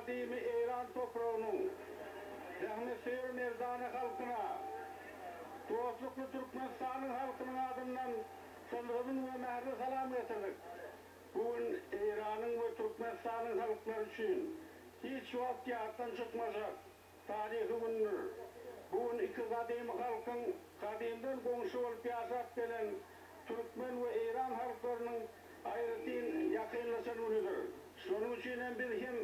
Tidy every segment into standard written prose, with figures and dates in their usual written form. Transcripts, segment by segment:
kadimi İran toprağının Zahmet-Seyir Mevzanı halkına, Dostluklu Türkmenistan'ın halkının adından sınırın ve mehri salam getirdik. Bugün İran'ın ve Türkmenistan'ın halkları için hiç vakti hattan çıkmayacak tarihi gündür. Bugün iki kadim halkın kadimden komşu olup yaşap gelen Türkmen ve İran halklarının ayrıtın yakınlaşan günüdür. Şunun için biz hem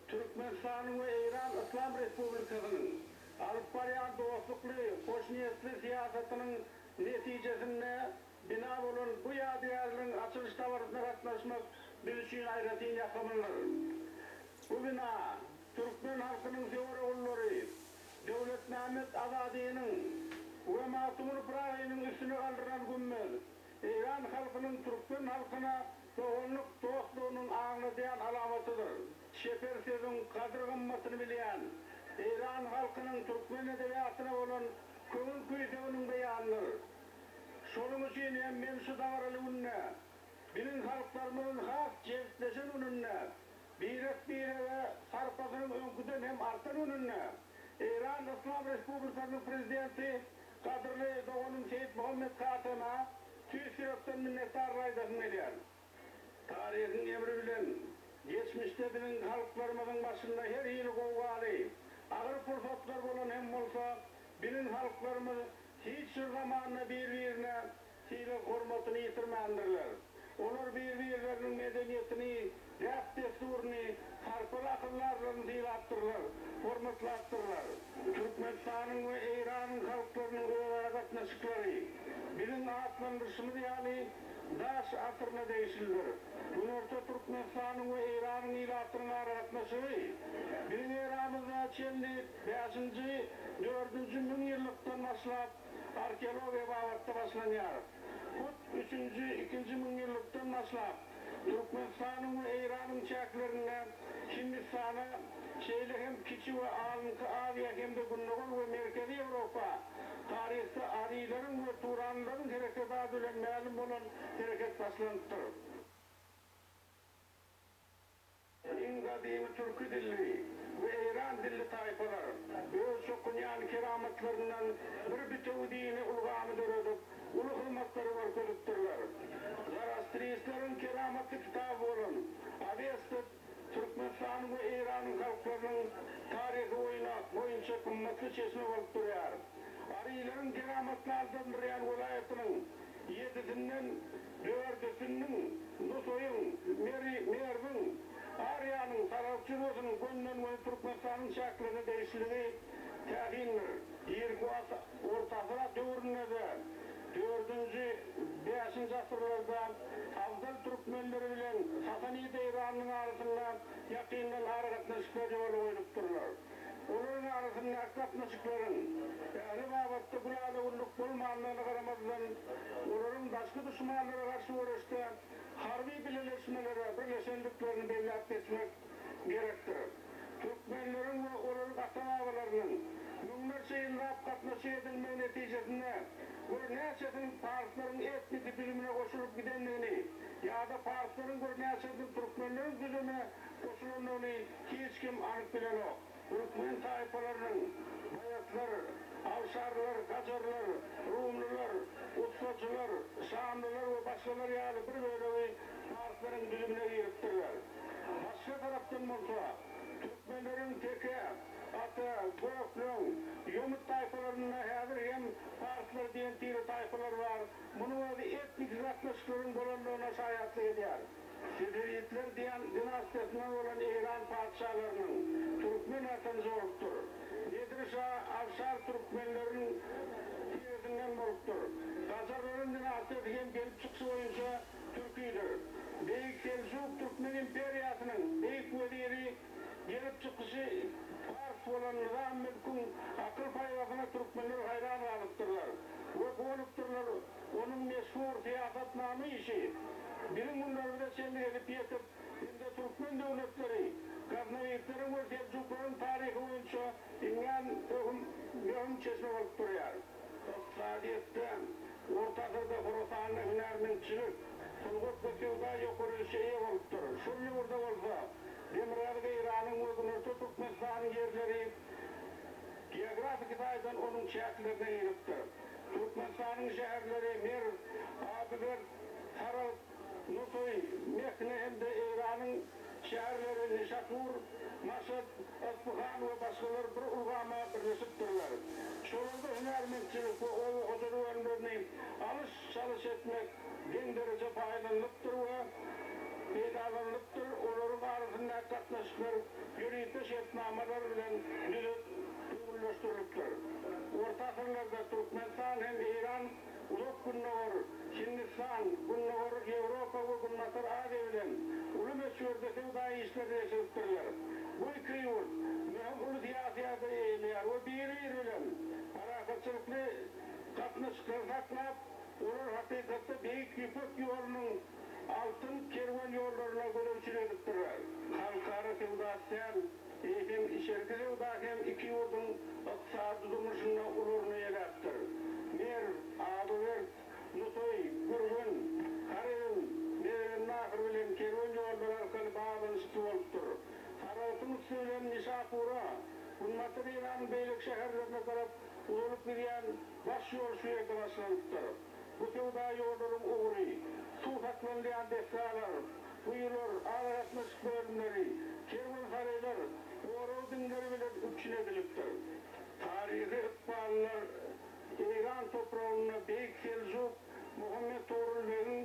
Türkmenistan'ın ve İran İslam Respublikası'nın alıp barayan dostluklu, hoş niyetli siyasetinin neticesinde bina olan bu yadigarlığın açılış davarına katlaşmak biz için ayrıtın yakınlıdır. Bu bina Türkmen halkının severoğulları, Devlet Mehmet Azadi'nin ve Masumur Pırahi'nin üstünü kaldıran gümmel, İran halkının Türkmen halkına doğruluk dostluğunun anlatayan alamatıdır. Şefer sözün kadir kımmasını bileyen, İran halkının Türkmen edebiyatına olan köngül kuyusevinin beyanıdır. Şolun için hem mensu davaralı ünne, bizim halklarımızın has cevitleşen ünne, biret ve sarpasının önküden hem artan ünne, İran İslam Respublikası'nın prezidenti Kadırlı Doğu'nun Seyit Muhammed Katım'a tüy sürükten minnettar raydasın ediyor. Tarihin emri bilen, geçmişte bizim halklarımızın başında her yıl kovgalı, ağır fırsatlar olan hem olsa, bizim halklarımız hiç zamanla birbirine hile hürmetini yitirmeyendirler. Onlar birbirlerinin medeniyetini, rap desturunu, farklı akıllarla zilattırlar, hürmetlattırlar. Türkmenistan'ın ve İran'ın halklarının katnaşıkları, bizim atlandırışımız yani daş asırına değişildir. Bunurta Türkmenistan'ın ve İran'ın ilatının katnaşığı, bizim İran'ımızda çelli 5. 4. bin yıllıktan başlayıp arkeolog ebavatda başlanıyor. Bu 3. 2. bin yıllıktan başlayıp Türkmenistan'ın ve İran'ın çeklerine Hindistan'a şeyli hem kiçi ve ağınkı Avya hem de Gündoğan ve Merkezi Avrupa tarihte Arilerin ve Turanların hareketı ile malum olan hareket başlanmıştır. En kadimi Türkü dilli ve İran dilli tayfalar öz çokunyan keramatlarından bir bütevdiğini ulgamı dörüdüp ulu hırmatları var kılıktırlar. Zarastristlerin keramatlı kitabı olan Avestet Türkmenistan ve İran'ın halklarının tarihi boyunca kımmatlı çeşme olup duruyor. Arilerin keramatlardan duruyan vilayetinin 7'sinden 4'üsünün Nusoy'un, Merv'in, Arya'nın, Sarayçırosu'nun, Gönlün ve Türkmenistan'ın şeklini değişliği tehindir. Yirkuat ortasına dövründe de 4. 5. asırlarda Avdal Türkmenleri bilen Sasani'de İran'ın arasında yakından harekatlaşıkları yolu oynupturlar. Onların arasında katnaşıkların yani babatta kulağı ulluk bulmanlarına karamazdan onların başka düşmanlara karşı uğraşta harbi birleşmelere, birleşendiklerini belli etmek gerektir. Türkmenlerin ve onların atanavalarının bunlarca yıllar katnaşı edilme neticesinde bir neçetin Parsların etnisi bilimine koşulup gidenliğini ya da Parsların bir neçetin Türkmenlerin düzümüne koşulunluğunu hiç kim anık bilen yok. Türkmen tayfalarının bayatlar, Avşarlar, Kaçarlar, Rumlular, Utsacılar, Şamlılar ve başkalar yani bir böyle Parsların düzümüne giriptirler. Başka taraftan olsa Türkmenlerin teke, Ata, Göklön, Yumut tayfalarına hazır hem Parslar diyen tiri tayfalar var. Bunu etnik yaklaşıkların dolanlığına şahitlik ediyor. Sidiriyetler diyen dinastiyasından olan İran padişahlarının Türkmen atanı zorluktur. Nedir Avşar Türkmenlerin tiyetinden zorluktur. Kazarların dinastiyası hem gelip çıksı boyunca Türküydür. Beyik Selçuk Türkmen İmperyası'nın beyik veziri gelip çıkışı Fars olan Nizam Mülk'ün akıl payvasına Türkmenler hayran alıptırlar. Ve konupturlar onun meşhur siyasetname işi. Bilim bunları da çelli edip yetip şimdi Türkmen devletleri Gaznaviyetlerin ve Selçukların tarihi boyunca ingen öhüm çeşme olup duruyor. Sadiyette Orta Asır'da Horasan'ın hünermençilik Sulgut ve Sevda yokurul şeye olup durur. Şurlu burada olsa Demirel'de şäherlerine ýeripdir. Türkmenistanyň şäherleri Mer, Adıber, Sarat, Nusoy, Mekne hemde Eýranyň şäherleri Nişapur, Maşad, Aspahan we başgalar bir ulgama birleşipdirler. Şolanda hünärmendçilik we oýry önlerini alış-çalış etmek den derece paýdalylypdyr we peýdalanlypdyr. Olaryň arasynda gatnaşyklary ýürüýte şertnamalar bilen düzgünleşdirilipdir. Orta asyrlarda Türkmenistan hem Eýran uluk günnäwr, Hindistan günnäwr, Ýewropa we Günnäwr Aziýa bilen uly meşhurde sowda işleri ýeşiripdirler. Bu iki ýurt mühim uly diýasiýada eýleýär we biri-biri bilen harakatçylykly gatnaşyklary saklap, olar hakykatda beýik ýüpek ýolunyň altyn kerwan ýollaryna görevçilikdirler. Halkara sowdasyň hem işerki sowda hem iki ýurdun ykdysady durmuşyna ularny ýeläpdir. Mer, Adıber, Nusoy, Gürgün, Karyn, Nahar bilen kerwan ýollary arkaly baglanyşy bolupdyr. Saratyn bilen Nişapura, Günnäwr Eýranyň beýlik şäherlerine tarap uzalyp gidýän baş ýol şeýle başlanypdyr. Bu sowda ýollaryň ugury, suw saklanýan defsalar, buýurlar, aratmaşyk bölümleri, kerwan saraýlar, oraw dinleri bilen üçin edilipdir. Tarihi ykballar Eýran topragyna beýik Seljuk, Muhammed Torulbegiň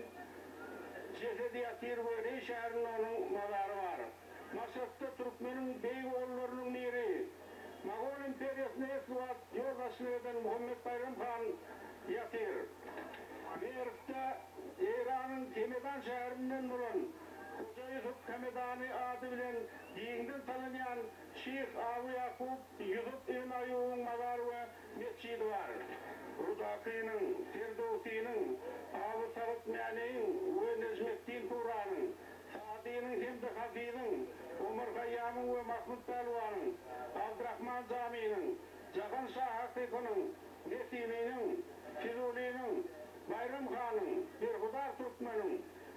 jesedi ýatyr we Rey şäherinde onuň mazary bar. Maşraqda Türkmeniň beýik oğullarynyň biri, Mogol imperiýasyna eswat ýoldaşlygydan Muhammed Bayram Han ýatyr. Merkde Eýranyň Temedan şäherinden bolan Hoca Yusuf Hamedani ady bilen diňden tanynýan Şeyh Abu Yakup Yusuf ibn Ayyub'yň mazary we mescidi bar. Rudakynyň, Ferdowsiýnyň, Abu Sarat Mäniň we Necmettin Turanyň, Sadynyň hemde Hafizyň, Umar Hayyamyň we Mahmud Palwanyň, Abdurrahman Jamiýyň, Jahan Şah Hakykynyň, Nesimiňiň, Fizuliňiň, Bayram Hanyň, Berhudar Türkmeniň,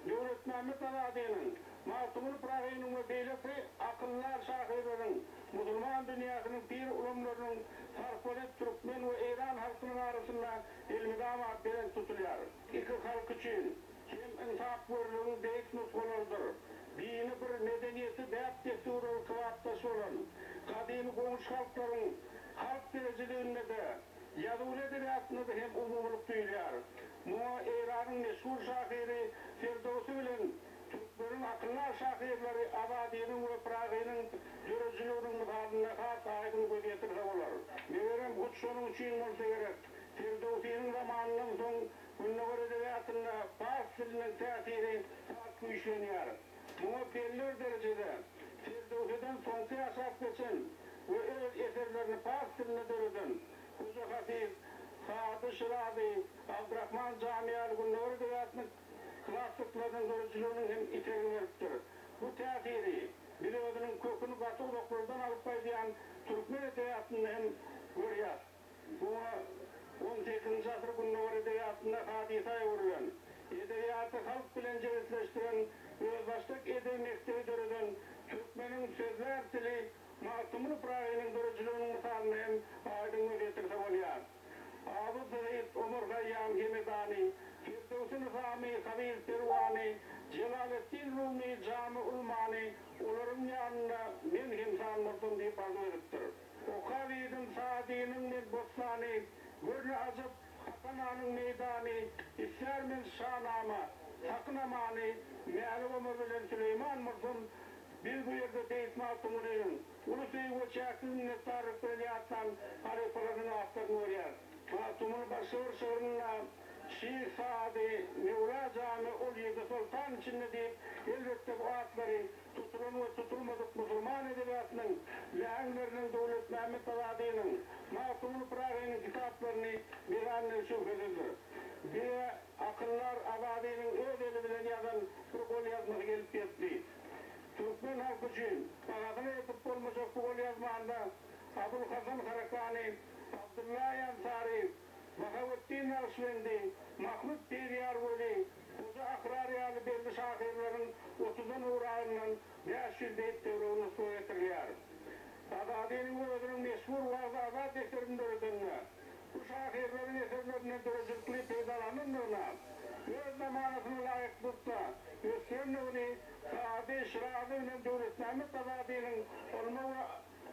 Döwletmämet Aladynyň, Matumul Prahynyň we beýleki akyllar şahyrlaryň, musulman dünýäsiniň pir ulamlarynyň sarpolet Türkmen we Eýran halkynyň arasynda ilmigamat bilen tutulýar. Iki halk üçin hem insaf görlüğün beýik nutgalardyr. Dini bir medeniýeti däp desturul kıwatdaş bolan, kadymy goňş halklaryň halk derejelerinde de ýazyly edebiýatyna da hem umumlyk duýulýar. Muňa Eýranyň meşhur şahyry Ferdowsi bilen Türkmeniň akyllar şahyrlary Abadynyň we Prahynyň dörejiliginiň mysalyna has aýdyn gözetirse bolar. Megerem bu şonuň üçin bolsa gerek. Ferdowsiň zamanynyň soň Günnäwr edebiýatyna fars diliniň täsiri çok güýçlenýär. Muňa belli derejede Ferdowsiň soňky ýaşap geçen we öz eserlerini fars diline döredin. Hoca Hafif, Sadı Şiradi, Abdurrahman Jamiýal Günnäwr edebiýatynyň klassiklarynyň dörejiliginiň hem itergi beripdir. Bu täsiri bir özüniň köküni baty uluklardan alyp baýdan Türkmen edebiýatyny hem görýär. Bu 18-nji asyr Günnäwr edebiýatynda hadisa ýurgan. Edebiýaty halk bilen jeýetleşdiren öz başlyk edebi mektebi döreden Türkmeniň sözler tili Matumul Prahynyň dörejiliginiň mysalyny hem aýdyn gözetirse bolýar. Abu Said Umar Hayyam Hamedani, Firdevsi Nizami, Khalil Perwani, Jalalettin Rumi, Jami'ul Mani, olaryň ýanynda men hem salmardym diýip aýdypdyr. O Khalidin Sadynyň Bostany, Gürne Azap Hasananyň meýdany, İslermin Şahnama, Saknamany, Mäli Ömer bilen Süleyman Murdun bir bu ýerde teýtma tumuryn. Ulu söýgü çäkini tarif bilen harifalaryny aýtdyk görýär. Fatumul Başyr şeýrine Şiir Sadi, Mevla Jami ol ýerde sultan içinde diýip elbetde bu atlary tutulan we tutulmadyk musulman edebiýatynyň läňleriniň Döwletmämet Aladynyň Matumul Prahynyň kitaplaryny bilenler şöhredildi. Bir akıllar Aladynyň öz eli bilen ýazan bir gol ýazmagy gelip getdi. Türkmen halkı üçin paragyny etip bolmasak bu gol ýazmanda Abul Hasan Harakani, Abdullah Yansari, Bahavuddin Arswendi, Mahmud Beriyar Veli, Hoca Akrariyalı belli şahirlerin 30'un uğrağından 500 beyt devrini soğuyetirler. Azadiyenin özünün meşhur vazı azad eserinde ödünle, bilen döwletname tabadynyň olmagy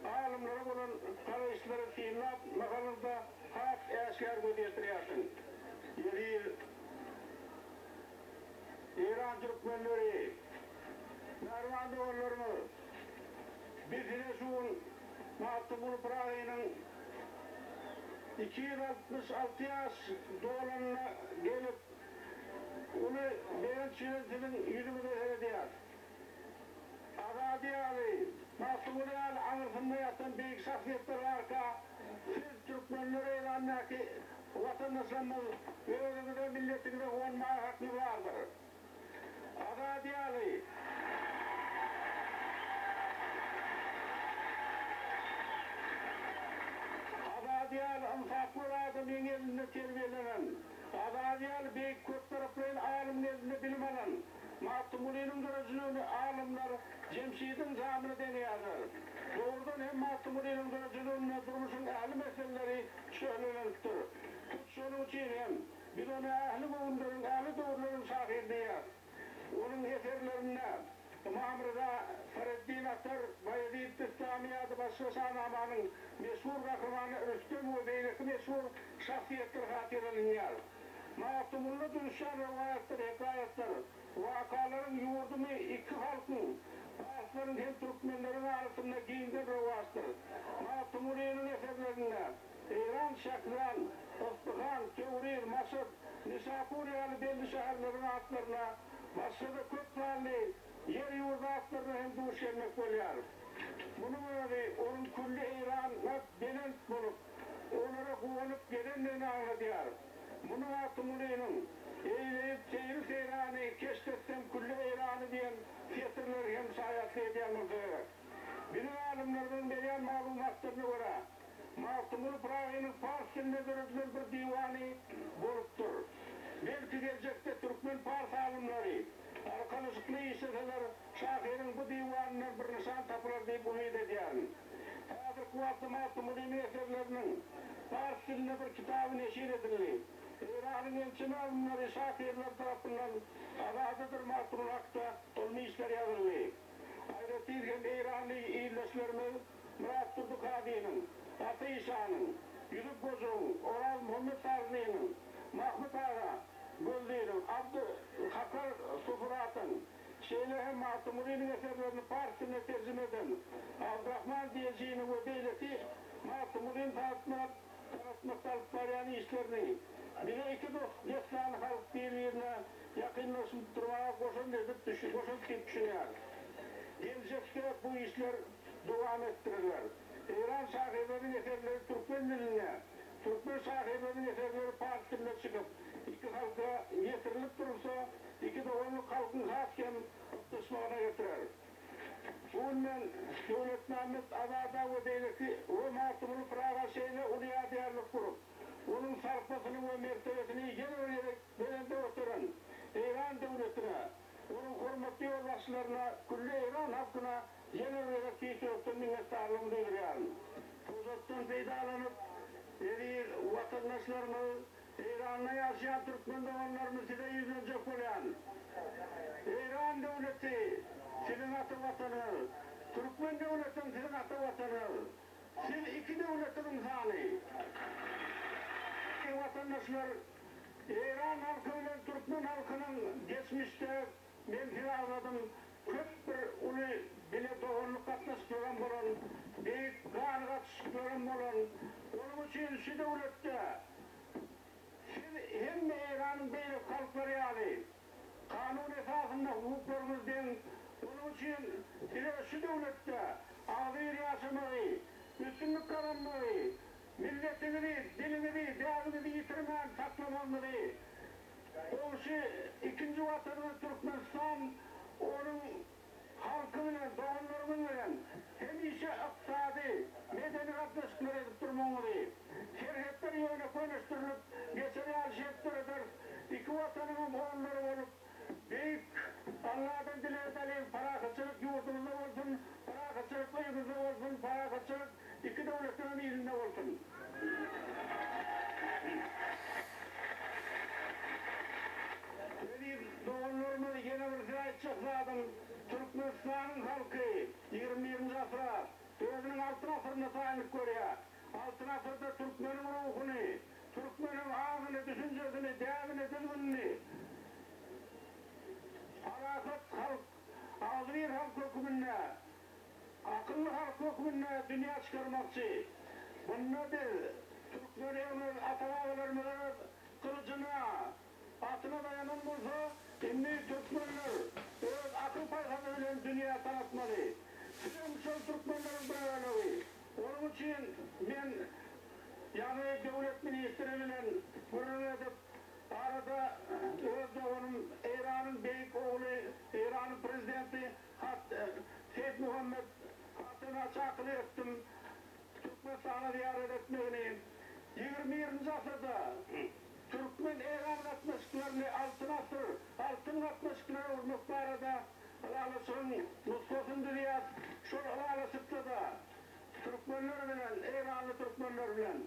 alimlere bolan garaşlary synap magalynda hak äşkär gödürýärsin. İran Türkmenleri, Narvan doğullarını, bizine şuun Mahtumul Prahi'nin 266 yaş doğulanına gelip onu beyan çiğnetinin yüzümüne herediyor. Agadiyalı, Mahtumul Yal anırsında yatan büyük şahsiyetler arka, siz Türkmenleri ilanına ki vatandaşlarımız özünüze milletinize olmaya hakkı vardır. Agadiyalı, Agadiyalı ımsaklı adamın elinde terbiyelenen, Agadiyalı büyük kök tarafların alimin elinde bilim alan, Mahtumul'un görücülüğünü alimler Cemşid'in zamını deneyerler. Doğrudan hem Mahtumul'un görücülüğünü durmuşun ehli meseleleri söylenendir. Şunun için hem biz onu ehli bulundurun, ehli doğruların şahirdeyiz. Onun eserlerine Muhammer'da Fereddin Aktar Bayezid Bistami adı Başbaşan Aman'ın meşhur kahramanı Rüstem ve Beyleki meşhur şahsiyetler hatirelinler. Mahtumul'la dönüşen rivayetler, hikayetler, vakaların yurdumu iki halkın, Farsların hem Türkmenlerin arasında giyindir rivayetler. Mahtumul'un eserlerine İran, Şakran, Ostıhan, Tevrir, Masır, Nisapuriyalı belli şehirlerin adlarına Masır'da Kutlarlı yer yurdu adlarına hem duş gelmek oluyor. Bunun öyle onun külli İran'la belent bulup onlara kuvanıp gelenlerini anlatıyor. Bunun Mahtumul'un eğleyip seyri seyranı keşfetsem külli İran'ı diyen fiyatrları hem sayatlı ediyorlar. Bilim alimlerden verilen malumatlarına göre Mahtumul Prahi'nin Fars diline dönüştürülen bir divanı buluptur. Belki gelecekte Türkmen Fars alimleri arkalıcıklı isteseler şahirin bu divanından bir nişan tapılır deyip ümit ediyorum. Hazır kuvvetli Mahtumul'un eserlerinin Fars diline bir kitabı neşir edildi. İran'ın elçini alimleri şahirler tarafından azazıdır Mahtumul Hak'ta olma işler yazıldı. Ayrıca İranlı iyileşlerimiz Murat Turduk Hadi'nin, Atı İsa'nın, Yusuf Bozuk'un, Oral Muhammed Sarni'nin, Mahmut Ağa, Göldi'nin, Abdü Hakar Sufurat'ın, Şeylehem Mahtumul'un eserlerini Fars'ına tercüme eden Abdurrahman diyeceğinin ve beyleti Mahtumul'un tanıtmak baryanı işlerini bile iki dost destan halk birbirine yakınlaşıp durmaya koşun edip düşünüyor. Gelecekte bu işler devam ettirirler. İran sahiplerinin eserleri Türkmenilim'e, Türkmen sahiplerinin eserleri Fars diline çıkıp iki halka getirilip durursa iki doğumluk halkın hasken kısmına getirir. Bununla devletnamız Azada ve Devleti ve Mahtumul Praga şeyle uliya değerlik kurup onun sarfasını ve mertebesini genel belende oturan İran devletine, onun hürmetli yoldaşlarına, külle İran halkına genel olarak kişilikten minnettarlığımı duyuruyorum. Fırsattan faydalanıp vatandaşlarımı, İran'da yaşayan Türkmen doğanlarımı size yüzlenecek olan İran devleti sizin atı vatanı, Türkmen devletin sizin atı vatanı, siz iki devletin insanı. Vatandaşlar, İran halkıyla Türkmen halkının geçmişte ben firarladım, köp bir ulu bile doğruluk katlaşık gören bulan, büyük gani katışık gören bulan, onun için şu devlette hem İran'ın beylik halkları yani kanun esasında hukuklarımızdan onun için size şu devlette ağzıyı yaşamayı, üstünlük kazanmayı, milletini, dilini, değerini yitirmeyen saklamanları, o ikinci vatanı Türkmenistan, onun halkıyla, doğanlarıyla hem işe iktisadi, medeni katlaşıklar edip durmamalı. Şerhetler yöne konuşturulup, geçeri alşiyetler eder, iki vatanının oğulları olup, büyük Allah'tan dile edelim, parakatçılık yurdumuzda olsun, parakatçılık kıyımızda olsun, parakatçılık iki devletlerin ilinde olsun. Doğanlarımı yine bir ziyaret çıksadım, Türkmenistan'ın halkı 20. asra özünün altın asırına tayanıp görüyor. Altın asırda Türkmenin ruhunu, Türkmenin ağzını, düşüncesini, değerini, dilini, faraset halk, azir halk hükmünde, akıllı halk hükmünde dünya çıkarmakçı. Bundadır Türkmenimiz, atalarımız kılıcına, atına dayanan olsa, şimdi Türkmenler öz akıl paylaşımıyla dünya tanıtmalı. Sizin Türkmenlerin beraberliği. Onun için ben yani devlet ministeriyle gurur edip arada özde onun İran'ın büyük oğlu, İran'ın prezidenti Seyyid Muhammed Hatın'a çağrı ettim. Türkmenistan'a ziyaret etmeyini 20. asırda Türkmen İran katlaşıklarını altın katlaşıkları olmak arada Alalısın, Muskos'un dünyası şu Alalısıkta da Türkmenler bilen, İranlı Türkmenler bilen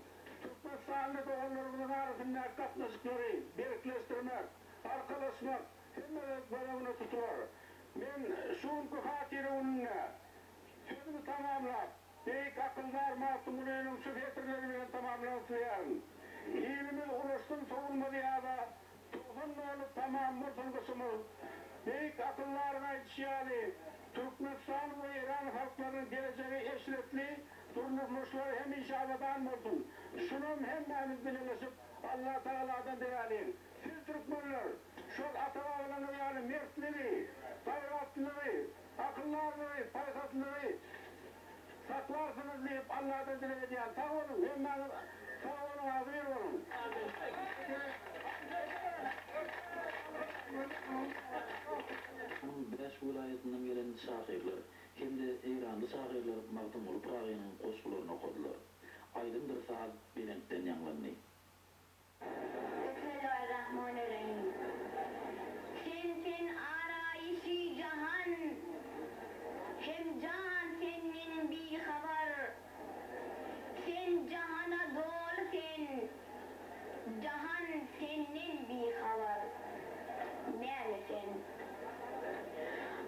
Türkmenistanlı doğanlarımızın arasında katlaşıkları birleştirmek, arkadaşmak hemmelik bölümünü tutuyor. Ben şunku hatiri onunla sözümü tamamlar. Büyük akıllar masumluğunun süfetirleri bile tamamlansıyarım. İlimi ulaştım savunma diyada, tohumlu olup tamam murtulgusumuz. Büyük akıllarına yetişiyali, Türkmenistan ve İran halklarının geleceği eşretli, durmuşları hem inşaatdan olsun. Şunun hemmemiz birleşip Allah Teala'dan değerliyim. Siz Türkmenler, şu atalarının yani mertliği, bayraklılığı, akıllarlığı, paysatlığı, saklarsınız deyip Allah'tan dileyeceğim. Sağ olun, hemen sağ olun, hazır olun. Beş vilayetinden gelen şahirler, hem de İranlı şahirler Mağdum olup Rağı'nın koşkularını okudular. Aydındır saat Bilenk'ten yanlandı. Bismillahirrahmanirrahim. Sen arayışı cahan, hem can senin bir haber. Sen cahana dolu sen, cahan senin bir haber. Neredesin?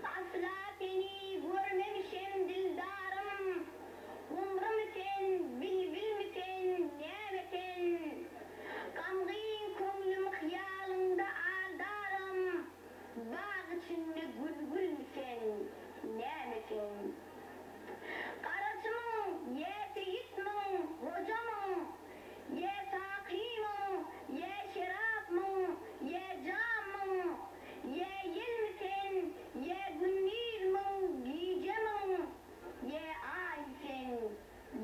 Asla seni görmemişim dildarım. Umrum sen, bilbil misin, neredesin? Kamgın koynum hıyalında aldarım. Bağ içinde gül misin, neredesin? Karacımın, ye seyitmin, hocamın, ye sakimin, ye şerafmin, ye camın, ye yel misin, ye günnilmin, giycemin, ye ay misin,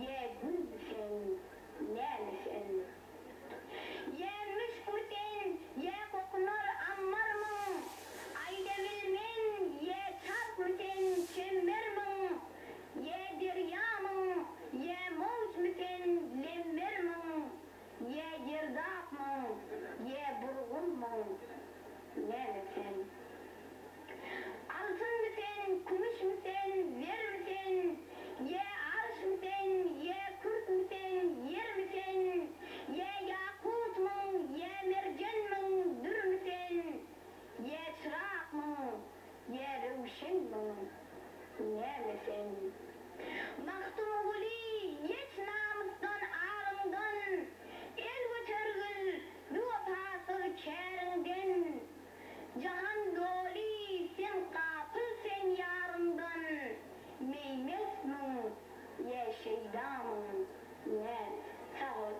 ye gül misin, ne misin? Ye müşkürsen, ye kokunar ammarmın, ayda bilmen, ye çarp misin, çembermin, ye deryamın, ye mavç misin, lembermin, ye girdapmın, ye burgulmun, ne misin? Altın misin, kumuş misin, ver misin, ye arş misin, ye kurt misin, yer misin, ye yakutmun, ye mercanmun, dür misin, ye çıraqmun, ye rövşenmun, ne misin? Maktum guli, yeç namusdan ağrımdan, el götürgül, vefası kerinden, cahan doli, sen kapıl sen yarımdan, meymesmun, ye şeydamın, ne sağ ol.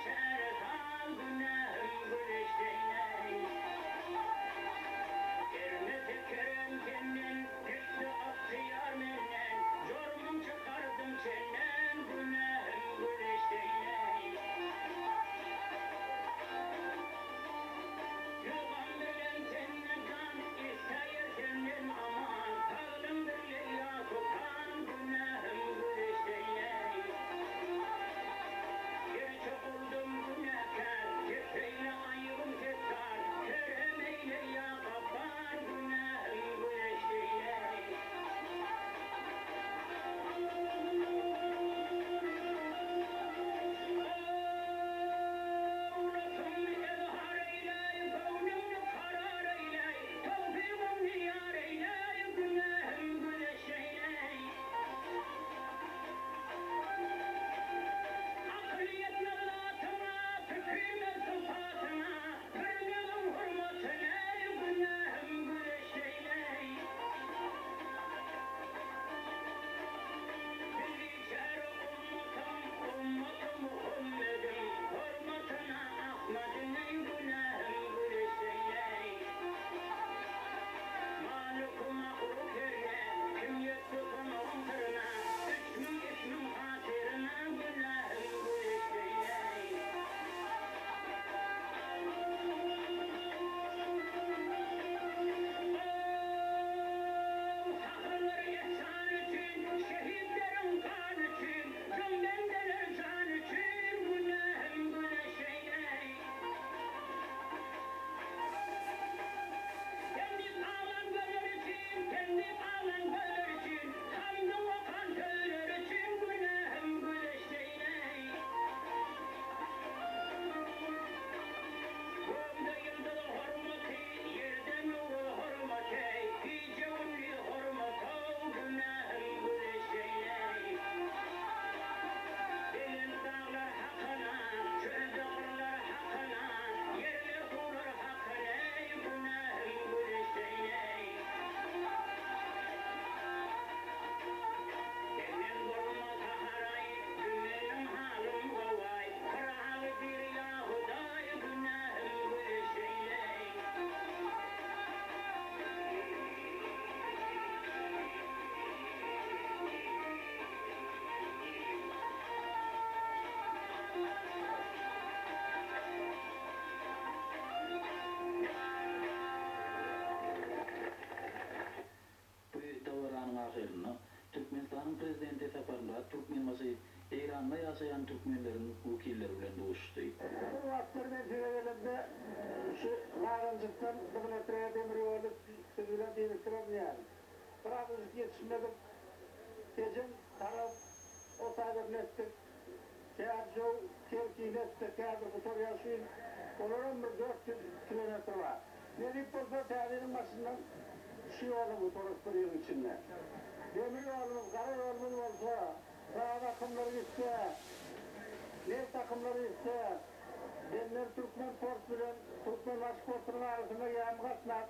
Şer Ýanyna ýaşaýan türkmenleriň wekilleri bilen duşdy. Bu wagtlarda söýlegelerde şu Naranjykdan Döwleträ demir ýolu süzülen direktörüm ýaly. Birak biz ýetişmedik. Gecem tarap o taýdan etdik. Kärjo kerkiletde kädir motor ýaşyn. Olaram bir 400 kilometr var. Nerip bolsa täzenin başyndan şu ýoly motor ýol içinde. Demir ýolumuz, gara ýolumuz bolsa, dağ takımları gitse, ne takımları gitse, benler Türkmen port bilen, Türkmen başportunun arasında yağım katmak,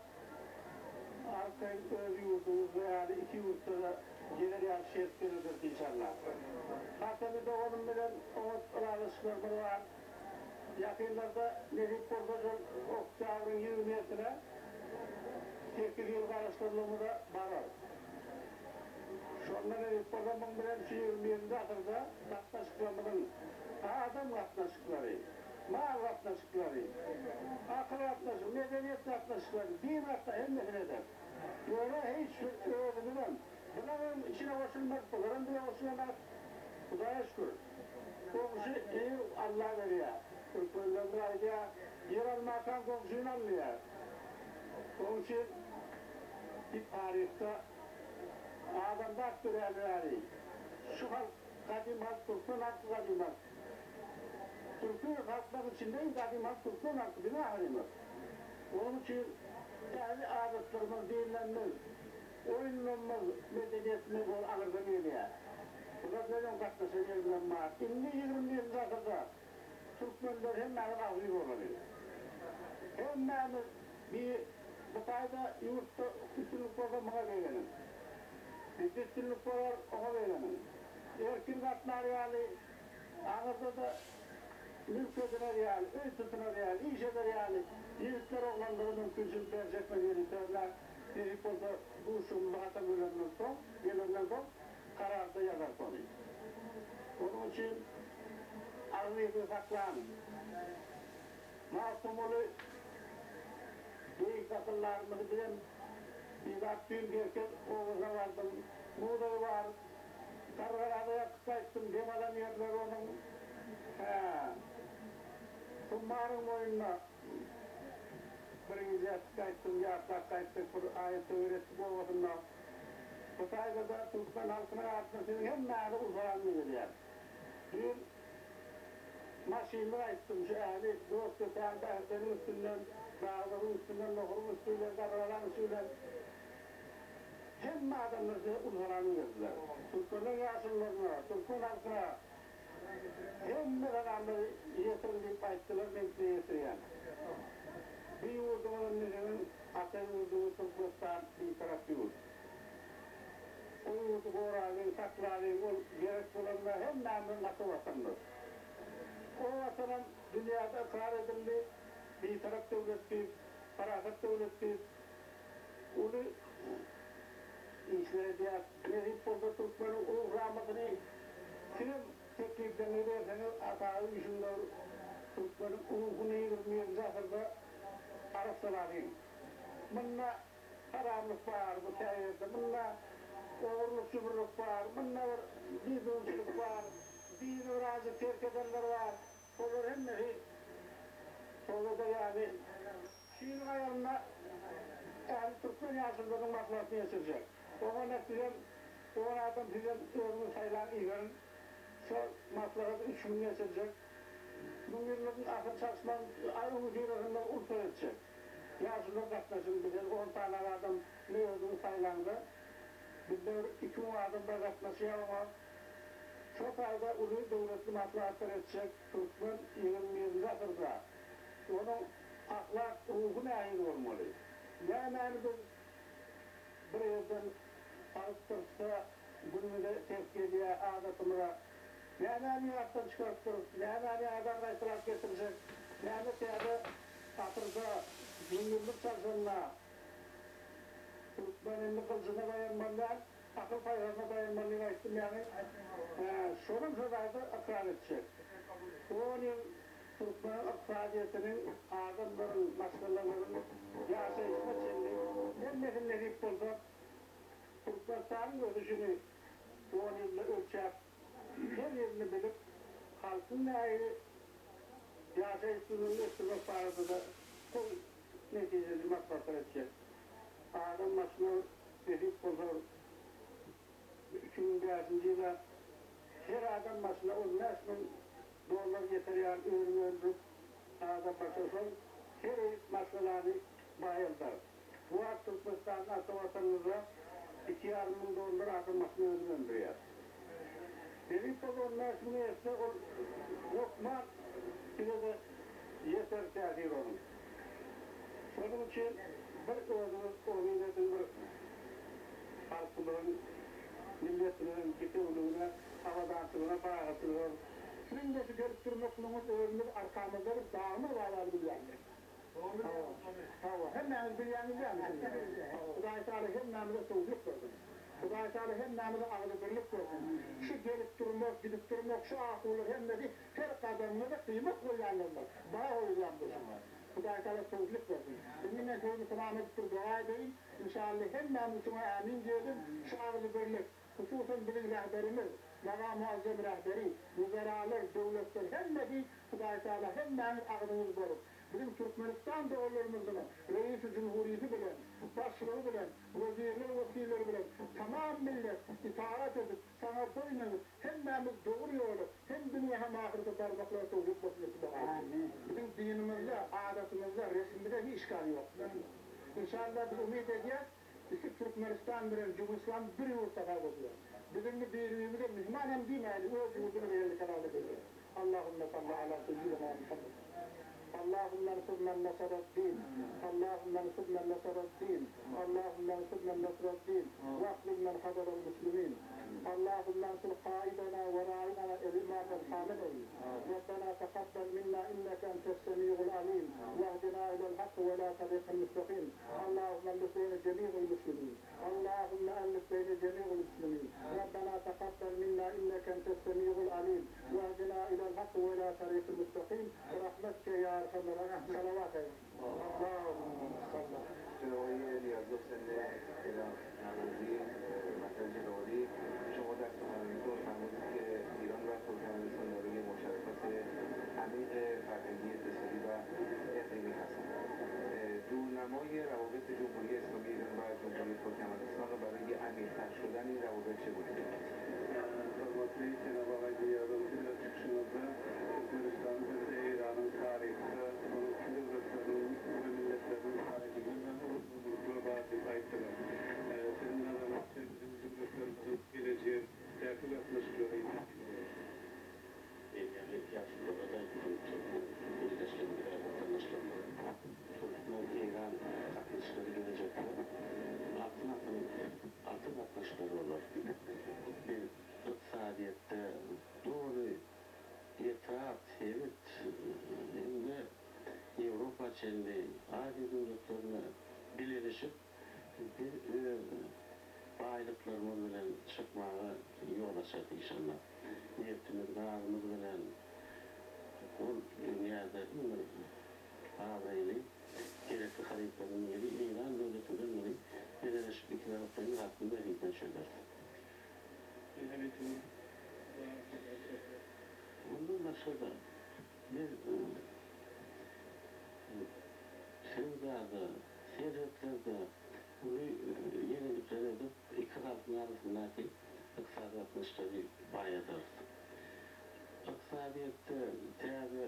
arkayın öz yurdumuz veya iki yurtta da gelir yarışı etkilidir inşallah. Hakkını da onun bilen alışıklarımız var. Yakınlarda Nezip Portacıl Oktavr'ın 20 metre 8 yıl karıştırılımı da var. Şu anda Nezip Portacıl'ın bilen 20 asırda katlaşıklarının adam katlaşıkları, mal katlaşıkları, akıl katlaşıkları, medeniyet katlaşıkları, din katlaşıkları hem eder. Böyle hiç öğrenmem. Bunların içine koşulmak, bunların bile koşulmak, Kudaya şükür. Komşu iyi Allah veriyor. Türkmenler buraya yer almaktan komşuyun almıyor. Komşu bir tarihte adamlar türeleri. Şu halk kadim halk, Türkmen halkı kadim halk. Türkmen halklar içindeyim kadim halk, Türkmen halkı bile halimler. Onun için yani adetlerimiz, dinlerimiz, oyunlarımız, medeniyetimiz alırdan geliyor. Bunlardan katlaşacaklarım var. 20 asırda Türkmenler hemen ağlıyor oluyor. Hemen bir Batay'da yurtta üstünlük programına verelim. Biz üstünlük programına verelim. Erkin katlar yani, Anadolu'da da mülkediler yani, öy tutunar yani, iş eder yani. Yiğitler oğlanları mümkünsüz verecek mi verirler. Deyip olsa bu şunlu hata gelirler son, kararda yazar konuyu. Onun için ağzıydı saklan. Masumulu büyük akıllarımızı bilen bizzat tüm gerçek oğuz'a vardım. Muğda'yı var. Kargarada yakıtayttım. Demeden yerler onun. Kummarın boyunla birinci yakıtayttım. Yakıtayttım. Bir ayeti öğrettik oğuz'unla. Bu saygıda Türkmen halkına artmasının hem nerede uzalanmıyor yani. Bir maşinle açtım şu ehli dost öten behzenin üstünden, dağların üstünden, nohurun üstünden, karralan üstünden. Hem adamları uzalanmıyorlar. Türkmen'in yaşlılarına, Türkmen halkına hem adamları yetirilip açtılar, mekli yetiriyen. Bir yurdumun nizinin Atay yurdumu Türkmenistan bir taraf yurdu. O yurdu koğrağın, saklarının, gerek olanlar hem namının atı vatandır. O vatanın dünyada kar edildi, bir taraf devlettir, farahat devlettir. Onu işleyeceğiz. Nezip oldu Türkmen'in o rahmetini kim teklifden ederseniz atağı işinde Türkmen'in uğunu 20. asırda arasılarıyım. Bununla haramlık var bu şehirde, bununla oğurluk, cumhurluk var, bununla bizonçluk var, dini razı terk edenler var. Olur hemleri, sonra da yani şiir ayarına Türkmen yaşlıların maslahatını yaşayacak. Ona neticem, ona adam sizden ömrü sayılan İran, son maslahatı 3 gün yaşayacak. Bugünlerin akıl çalışmanın ayrı hücrelerinde ultra edecek. Yaşlılar katlaşın bilir, 10 tane adam ne olduğunu sayılandı. Bizler 2 adımda katlaşıyor ama çok ayda ulu devletli maslahatlar edecek Türkmen 20. asırda. Onun ahlak ruhu ne aynı olmalı? Yani biz bir yerden alıptırsa günümüze tepki ediyor adetimize. Yani yaptan çıkarttırır, yani adamla itiraf getirecek, yani teyade atırda günlük çalışanına Türkmen'in kılcına dayanmalılar, akıl paylarına dayanmalılar açtım yani. Şunun sözaydı akrar edecek. 10 yıl Türkmen aksadiyetinin adamların, başkalarının yaşayışına çelli. Ne deyip olsa Türkmenistan'ın görüşünü 10 yılda ölçer, her yerini bilip altın ayrı Ýaşasyn'ın üstüne sardı da bu neticesi matbaatlar edecek. Adam başına verip bozar 2005 yılda her adam başına 10 dolar yeter yani öldürüp adam başına her masalaları bayıldı. Bu Türkmenistan vatandaşlarına 2,5 dolar adam başına öldürüyor. Verip onlar şunu etse lokma yine de yeter tehir olur. Onun için bir özümüz o milletin bir halkının, milletinin gittiğine, havadansılığına, bağırsılığına. Sizin de şu görüp durmaklarımız özümüz arkamızda bir dağımı bağlar bilyenler. Hemmemiz bilyenler mi? Hudaý Teala hemmemize tawfik versin. Hudaý Teala hemmemize ağzı birlik versin. Şu gelip durmak, gidip durmak, şu akıllar hemmesi her kadınına kıymet koyanlarlar. Bağ koyanlarlar. Hudaý Teala tawfik versin. Benimle sözü selam edip dua edeyim. İnşallah hemmemiz şuna amin diyelim. Şu ağzı birlik. Hususan bizim rehberimiz, Mega Muazzam rehberi, wezaralar, devletler hemmesi Hudaý Teala hemmemiz ağzımız bolup. Bizim Türkmenistan doğrularımızın reis-i cumhuriyeti bilen, başlığı bilen, vezirler, vekilleri bilen, tamam millet itaat edip, sana boyunlanıp, hemmemiz doğru yolu, hem dünya hem ahirete parmaklar tevhid basılması bağlı. Bizim dinimizde, adetimizde, resimde hiç işgal yok. İnşallah biz umid ediyoruz, iki Türkmenistan bilen, Cumhuriyet bir yurt sefer oluyor. Bizim de birliğimize mühman hem dinaylı, o cumhuriyetini verildi kararlı ediyor. Allahümme salli ala seyyidina Muhammed. اللهم انصرنا نصر الدين اللهم انصرنا نصر الدين اللهم انصرنا نصر الدين واخذل من حضر المسلمين اللهم انصر قائدنا وراعنا الامام الحامدين ربنا تقبل منا انك انت السميع العليم واهدنا الى الحق ولا طريق المستقيم اللهم الف بين جميع المسلمين اللهم الف بين جميع المسلمين ربنا تقبل منا انك انت السميع العليم واهدنا الى الحق ولا طريق المستقيم برحمتك يا ارحم الراحمين صلوات اللهم صل جنوبی نیازداشت ایران نوازی مسائل جنوبی شما در سخنرانیتون فرمودید که ایران و ترکمنستان دارای مشارکت عمیق فرهنگی اقتصادی و اقلیمی هستند. دورنمای روابط جمهوری اسلامی ایران و جمهوری ترکمنستان را برای عمیق‌تر شدن این روابط چگونه دید؟ Hürmetli Cenab-ı Hak Diyarı'nın çıkışımızda Türkmenistan'ın ve İran'ın tarihinde onun devletlerinin ve milletlerinin tarihinin global ayıptılar. Senin adına bizim devletlerimizin geleceği tertip etmesi gerekiyor. İran akışları gelecek. Altın akışları olur. Bir iqtisadiyette doğru itaat, tevhid ve Avrupa çelli adi devletlerine birleşip bir baylıklarımız bilen çıkmağa yol açar inşallah. Niyetimiz, gazımız bilen o dünyada ağabeyli gerekli haritaların yeri İran devletinden yeri birleşip iktidarların hakkında hikmet şeyler. Ondan sonra bir sevdada, seyretlerde yenilikler edip iki halkın arasındaki iktisadiyatmışları bayadır. İktisadiyette teyabe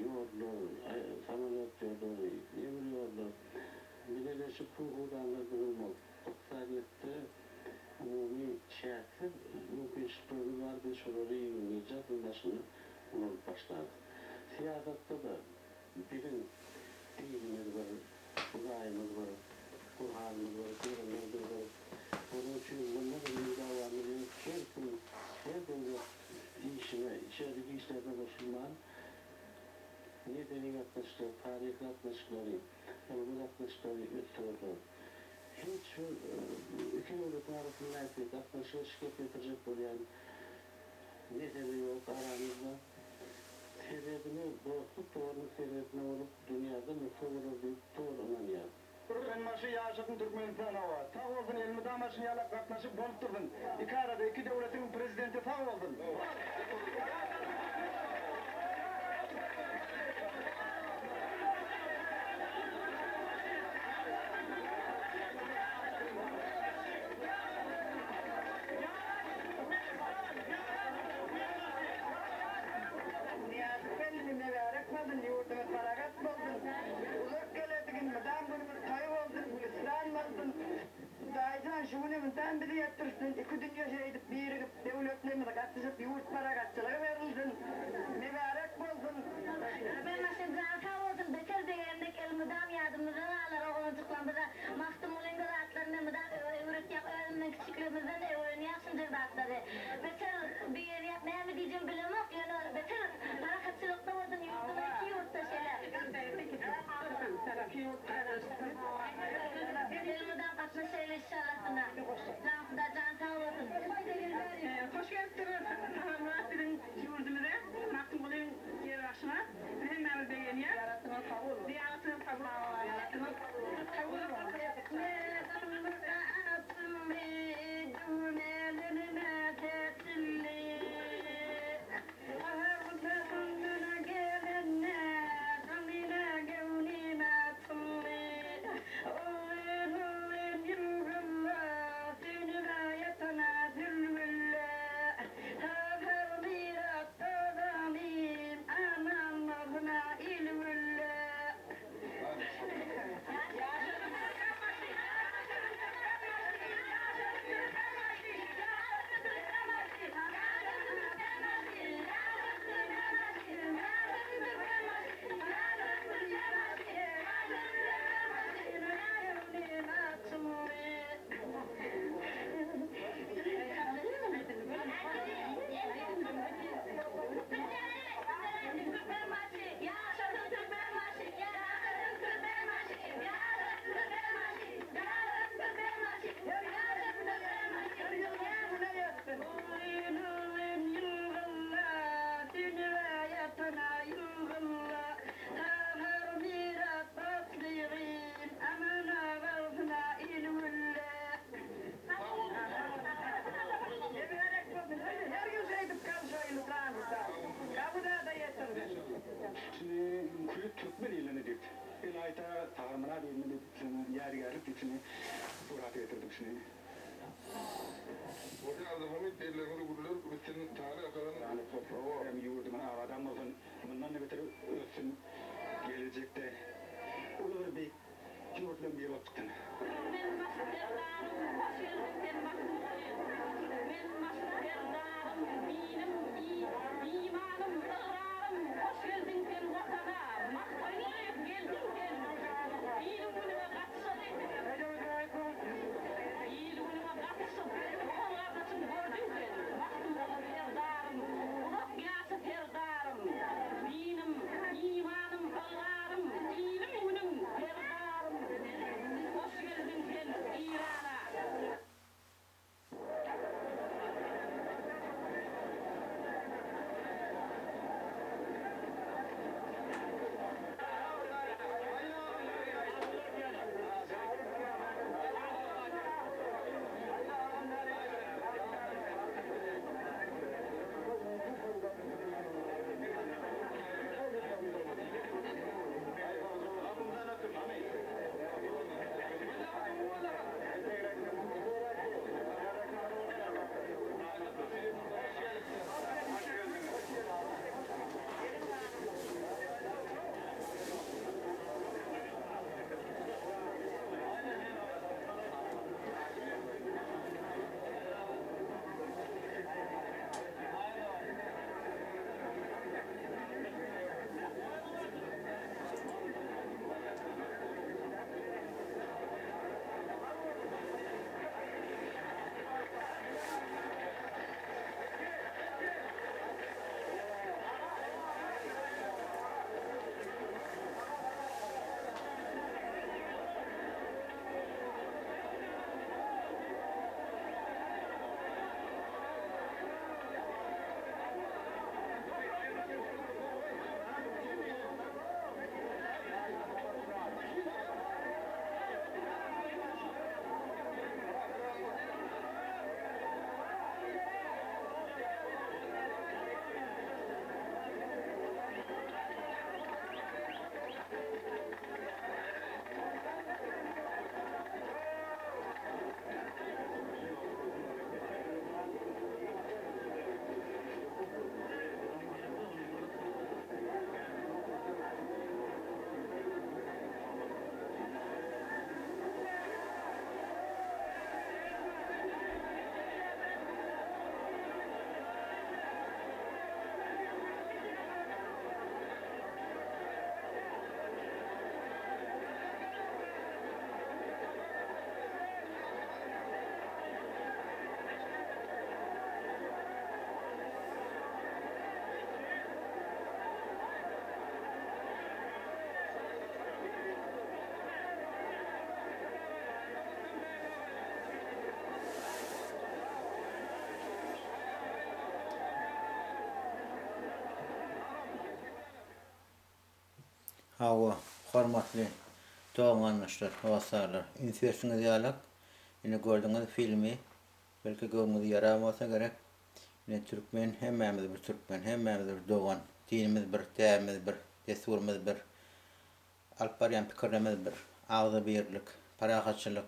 yollar, samaniyat yolları, emir yollar, birleşip hukukanlar bulunmak. İktisadiyette umumi şahsın mümkünçlükleri var, biz şunları yiyinleyeceğiz, başını bulup başlarız. Siyasatta da birin dinimiz var, Kur'an'ımız var, Kur'an'ımız var, Kur'an'ımız var. Onun için bunların müdavamını her devlet işine, içerideki işlerine başılman, nedeni yaklaşıkları, tarihi yaklaşıkları, yolun yaklaşıkları ötüyorlar. Hiç iki devletin arasındaki yaklaşığı şikayet getirecek olan nedeni yok aramızda. Sebebini dostluk doğrunun sebebine olup dünyada mutlu olur deyip doğrulan yer. Türkmenbaşı Ýaşasyn Türkmenistan var. Sağ olsun elmi damaşın yalak katlaşıp bolup durdun. İki arada iki devletin prezidenti sağ olsun. Günemden biri yattırsın, iki dünya şeydip birikip devletlerine katışıp yurt para katçılığı verilsin. Mübarek olsun. Ben mesela sağ olsun beter degenlik elmidam yadımızdan alır oğuncuklarımıza mahtum olan gıratlarımızdan öğretmek öğrenmek küçüklüğümüzden öğreniyorsun cırbatları. Beter bir yer yapmaya mı diyeceğim bilemem yani beter para katçılıkta olsun yurtuna iki yurtta şeyler. Elmidam katma şeyler inşallah buna. Zankıda can sağ olsun. Hoş geldiniz. Murat'ın yurdumuza, mahtum olan yer başına. Hemen beğeniyor. Ziyaretine kabul. Ziyaretine kabul. Türkmenilim deyip, el ayta tağırmına deyimini yer gelip içini surat getirdik şimdi. Orada Hamit ellerini vurulur, bütün tarih akalan Hem yurdumuna adam olsun, bundan da beter ölsün gelecekte. Olur bir yurtluğun bir otkun. Ben maskerdarım, hoş geldin ben maskerdarım, benim imanım, ıgrarım, hoş geldin sen vatana. Mahkayıp geldin sen, benim önüme kaçsın. Benim önüme kaçsın, oğul arkasını gördün sen. Mahkum maskerdarım, ulak Hawa, hormatly doğanlaşlar, dostlar. İnsiyersiniz yalak. Yine gördüğünüz filmi belki görmeniz yaramasa gerek. Yine Türkmen hemmemiz bir Türkmen, hemmemiz bir doğan. Dinimiz bir, değerimiz bir, desturumuz bir. Alparyan fikirimiz bir. Ağzı birlik, parahatçılık,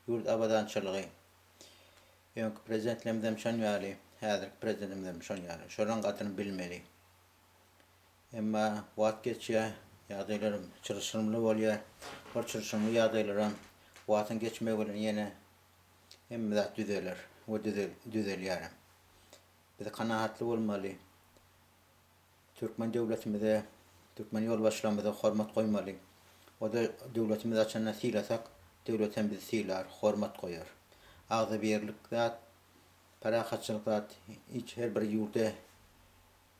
yurt abadançılığı. Yönkü prezidentlerimizden şanyali, hazır prezidentimizden şanyali. Şoran katını bilmeli. Ama vaat geçiyor. Ýagdaýlarym çyrşyrmly bolýar. Bu çyrşyrmly ýagdaýlarym wagtyň geçmegi bilen ýene hemme zat düzeler. Bu düzelýär. Biz kanaatly bolmaly. Türkmen döwletimize, Türkmen ýolbaşçylarymyza hormat goýmaly. O da döwletimiz açan silasak, döwletem bizi silar, hormat goýar. Agzy birlik zat, parahatçylyk zat hiç her bir ýurda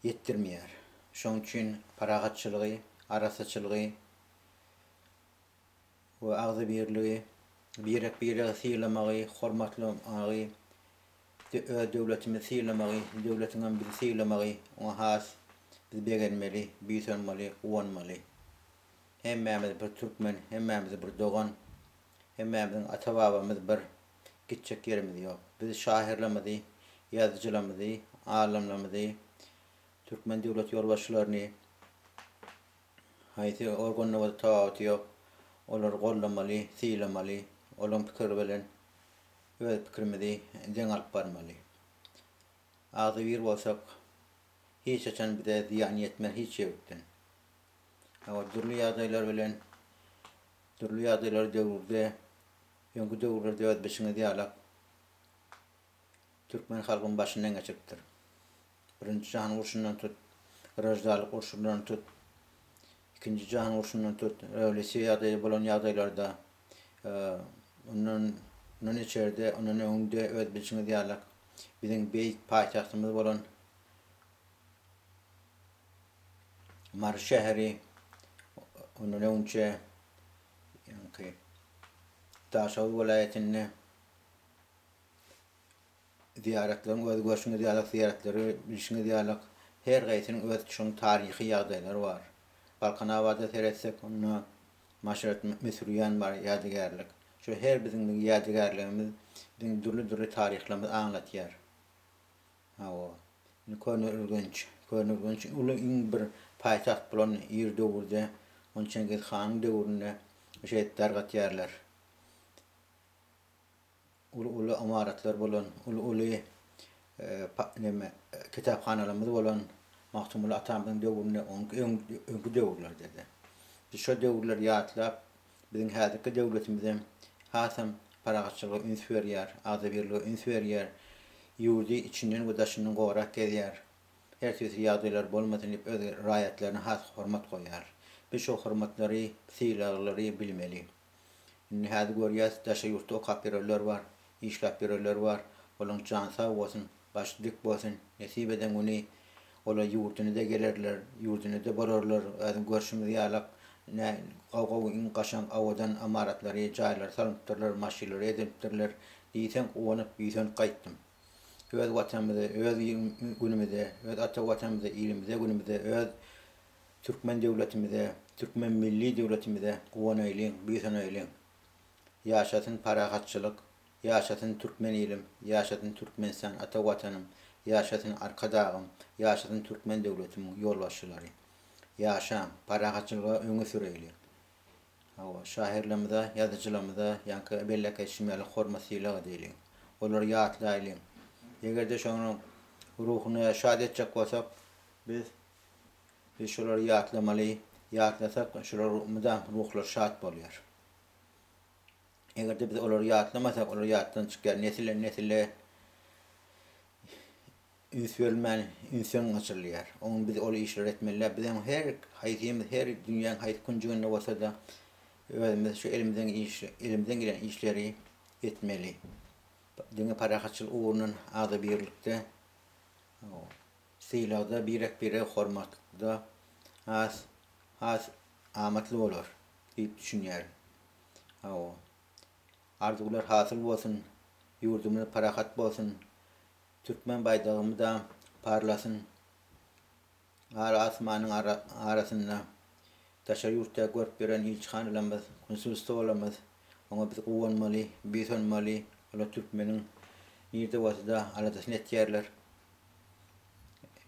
ýetdirmeýär. Şoň üçin parahatçylygy, arasaçylygy we agzy birligi, birek siylamagy, hormatlamagy, döwletimizi siylamagy, döwletiňem bizi siylamagy, oňa has biz begenmeli, büýsenmeli, uwanmaly. Hemmemiz bir Türkmen, hemmemiz bir dogan, hemmemiziň ata-babamyz bir, gitjek ýerimiz ýok. Biz şahirlemidi, ýazyjylamydy, alimlemidi, Türkmen döwlet ýolbaşçylaryny haýsy organlara taýat ýok. Olar gollamaly, siylamaly, olaryň pikiri bilen öz pikirimizi deň alyp barmaly. Agzy bir bolsak, hiç açan bize ziyan ýetmer hiç ýokdan. Hawa durly ýagdaýlar bilen, durly ýagdaýlar döwürde, ýönkü döwürlerde öz beşiňe diýalak Türkmen halkynyň başyndan geçipdir. Birinji jahan urşundan tut, rajdalyk urşundan tut, ikinji jahan urşundan tut, öwlesi ýagdaýy bolan ýagdaýlarda onun içeride, onun öňünde öz beşiňe diýalak biziň beýik paýtagtymyz bolan Mar şäheri, onun öňünçe ýa-ni Daşawy welaýatyny ziyaretlerin öz görüşüne diýalak ziyaretleri, bilişine diýalak her gaýsynyň öz şoň taryhy ýagdaýlary bar. Balkan awada seretsek onu maşret Mesuriyan bar ýadygarlyk. Şu her biziň ýadygarlygymyz, biziň durly taryhlarymyz aňlatýar. Hawa, Könürgünç uly iň bir paýtaht bolan ýer döwürde, on Çengiz Han döwründe şeýtler gatýarlar. Uly amaratlar bolan, uly kitapxanalarymyz bolan Mahtumul Atamyň döwründe öňkü döwürler dedi. Biz şo döwürler ýatlap, biziň häzirki döwletimizem hasam paragatçylygy üns berýär, agzy birligi üns berýär, ýurdy içinden we daşynyň gowrak gezýär. Her türlü ýagdaýlar bolmasyn diýip öz raýatlaryna has hormat goýar. Biz şo hormatlary, siýlaglary bilmeli. Indi häzir görýäs, daşa ýurtda okap bererler bar, işlap bererler bar. Olaň jan sag bolsun, başlyk bolsun, nesip eden güni olar ýurduny da gelerler, ýurduny da bararlar, özüm görşümiz ýalak, gaw iň gaşan awadan amaratlary, jaýlar salypdyrlar, maşinler edipdirler. Diýsen owanyp ýüzün gaýtdym. Öz watanymyza, öz günümizde, öz ata watanymyza, ilimize, günümizde, öz Türkmen döwletimize, Türkmen milli döwletimize owanaýlyň, büýsenaýlyň. Ýaşasyn paragatçylyk, ýaşasyn Türkmenilim, ýaşasyn Türkmenistan ata watanym, ýaşasyn arkadagym, ýaşasyn Türkmen döwletimiň ýolbaşçylary. Ýaşam, paragatçylyga öňe süreýli. Hawa, şahirlerimize, ýazyjylarymyza, ýa-ni bellek eşmeli hormasyla diýilen. Olar ýatlaýlyň. Egerde şonuň ruhuny şad etjek bolsak, biz şolary ýatlamaly, ýatlasak şolar mydam ruhlar şad bolýar. Egerde biz olary ýatlamasak, olar ýatdan çykýar, nesille ünsölmän, insan açylýar. Onuň biz oly işler etmeliler. Bizim her haýsymiz, her dünýäň haýsy kunjugynda bolsa da özümiz şu elimizden gelen işleri etmeli. Diňe paragatçylyk uğrundan agzy birlikde, siýlagda birek hormatda has amatly bolar diýip düşünýär. Arzular hasyl bolsun, ýurdumyz paragat bolsun, Türkmen baýdagymyz da parlasyn, asmanyň arasynda Taşar yurtta görüp beren ilçhan olamaz, konsulsta olamaz. Ona biz guwanmaly, bitonmaly, ola Türkmenin nirde wada aladas net yerler.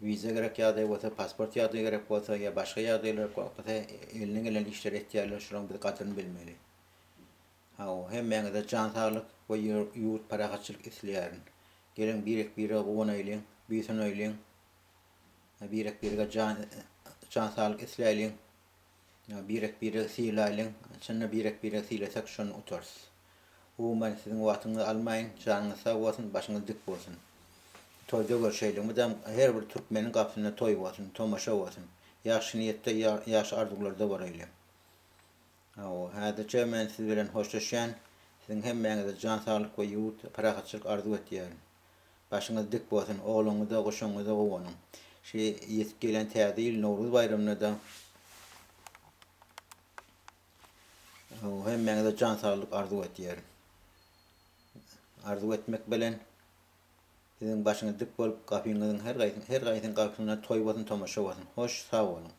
Vize gerek ýagdaý bolsa, pasport ýagdaý gerek bolsa, ýa başga ýagdaýlar bolsa, eliniň gelen işler etýärler, şuraň biz gadyryny bilmeli. Hemmeňe de jan saglyk we ýurt paragatçylyk isleýärin. Gelen birek bire gowan aýlyň, biton aýlyň, birek birege jan saglyk isleýärin. Birek bire silaýlyň, şonda birek bire silesek şonu utars. Man sizin wagtyňyzy almaýyn, janyňyz sag bolsun, başyňyz dik bolsun. Toyda görşeýlik, medem her bir türkmeniň gapysyna toy bolsun, tomaşa bolsun. Ýaşy niýetde, ýaşy arzuwlarda bar aýly. Hada çemen siz bilen hoşlaşýan, sizin hemmeňize jan saglyk we ýurt paragatçylyk arzuw etýär. Başyňyz dik bolsun, ogluňyza, goşuňyza gowanyň. Ýetip gelen täze Nowruz bayramyna da hemmeňize jan saglyk arzuw etýär. Arzuw etmek bilen sizin başyňyz dik bolup, gapyňyzyň her gaýsyň gapysyna toy bolsun, tomaşa bolsun. Hoş, sag bolun.